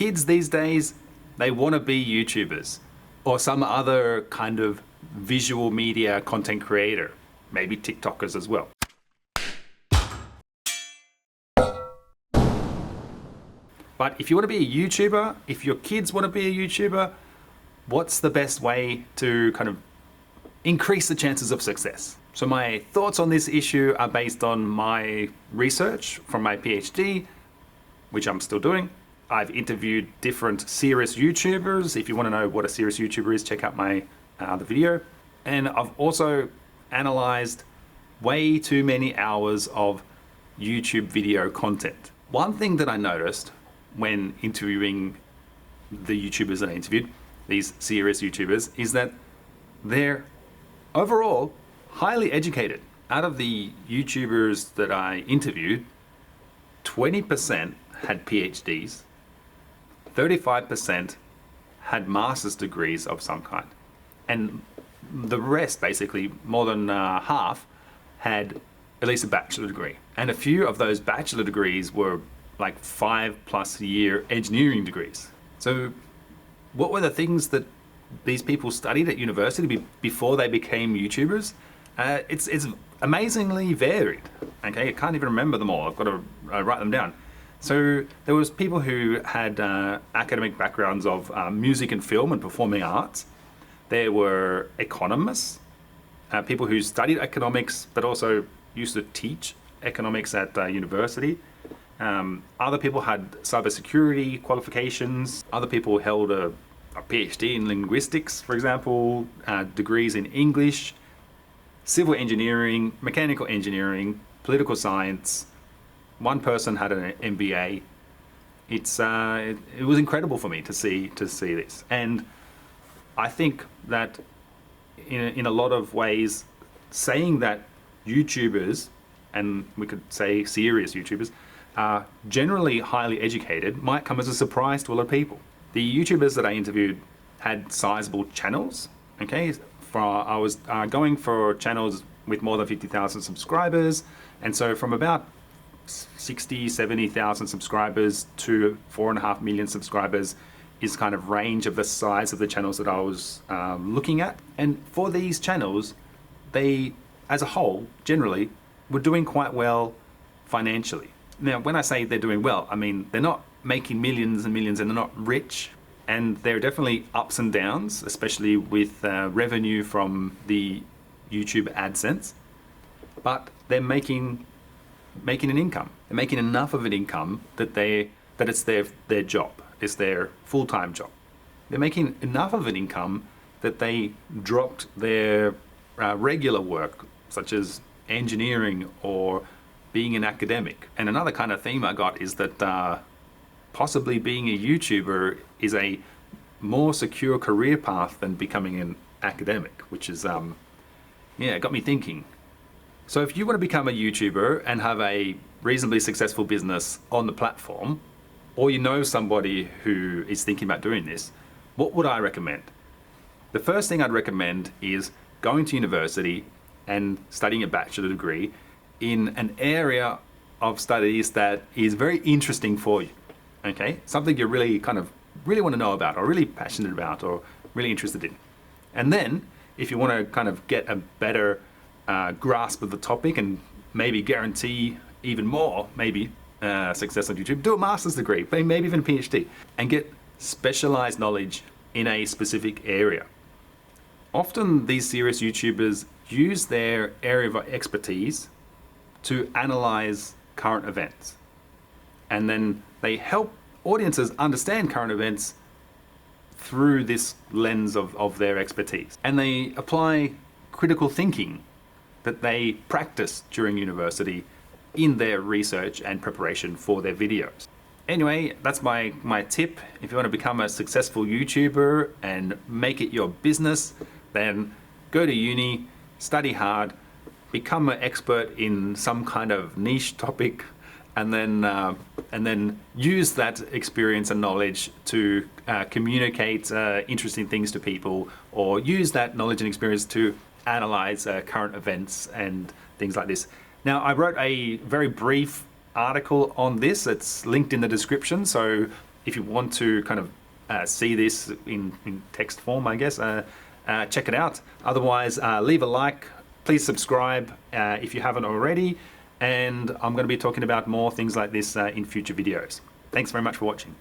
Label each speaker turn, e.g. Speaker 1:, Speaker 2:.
Speaker 1: kids these days, they want to be YouTubers or some other kind of visual media content creator, maybe TikTokers as well. But if you want to be a YouTuber, if your kids want to be a YouTuber, what's the best way to kind of increase the chances of success? So my thoughts on this issue are based on my research from my PhD, which I'm still doing. I've interviewed different serious YouTubers. If you want to know what a serious YouTuber is, check out my other video. And I've also analyzed way too many hours of YouTube video content. One thing that I noticed when interviewing the YouTubers that I interviewed, these serious YouTubers, is that they're overall highly educated. Out of the YouTubers that I interviewed, 20% had PhDs, 35% had master's degrees of some kind, and the rest, basically more than half, had at least a bachelor degree. And a few of those bachelor degrees were like 5+ year engineering degrees. So what were the things that these people studied at university before they became YouTubers? It's amazingly varied. Okay, I can't even remember them all. I've got to write them down. So there was people who had academic backgrounds of music and film and performing arts. There were economists, people who studied economics but also used to teach economics at university. Other people had cybersecurity qualifications. Other people held a PhD in linguistics, for example, degrees in English, civil engineering, mechanical engineering, political science. One person had an MBA. It was incredible for me to see this, and I think that in a lot of ways, saying that YouTubers, and we could say serious YouTubers, are generally highly educated might come as a surprise to a lot of people. The YouTubers that I interviewed had sizable channels. Okay, I was going for channels with more than 50,000 subscribers, and so from about 60,000-70,000 subscribers to 4.5 million subscribers is kind of range of the size of the channels that I was looking at. And for these channels, they, as a whole, generally, were doing quite well financially. Now, when I say they're doing well, I mean they're not making millions and millions, and they're not rich. And there are definitely ups and downs, especially with revenue from the YouTube AdSense. But they're making an income. They're making enough of an income that it's their job. It's their full-time job. They're making enough of an income that they dropped their regular work, such as engineering or being an academic. And another kind of theme I got is that possibly being a YouTuber is a more secure career path than becoming an academic, which is, it got me thinking. So if you want to become a YouTuber and have a reasonably successful business on the platform, or you know somebody who is thinking about doing this, what would I recommend? The first thing I'd recommend is going to university and studying a bachelor degree in an area of studies that is very interesting for you. Okay, something you really want to know about, or really passionate about, or really interested in. And then, if you want to kind of get a better grasp of the topic and maybe guarantee even more, success on YouTube, do a master's degree, maybe even a PhD, and get specialized knowledge in a specific area. Often these serious YouTubers use their area of expertise to analyze current events, and then they help audiences understand current events through this lens of their expertise. And they apply critical thinking that they practice during university in their research and preparation for their videos. Anyway, that's my tip. If you want to become a successful YouTuber and make it your business, then go to uni, study hard, become an expert in some kind of niche topic, and then use that experience and knowledge to communicate interesting things to people, or use that knowledge and experience to analyze current events and things like this. Now, I wrote a very brief article on this. It's linked in the description, so if you want to kind of see this in text form, I guess, check it out. Otherwise, leave a like, please subscribe if you haven't already, and I'm going to be talking about more things like this in future videos. Thanks very much for watching.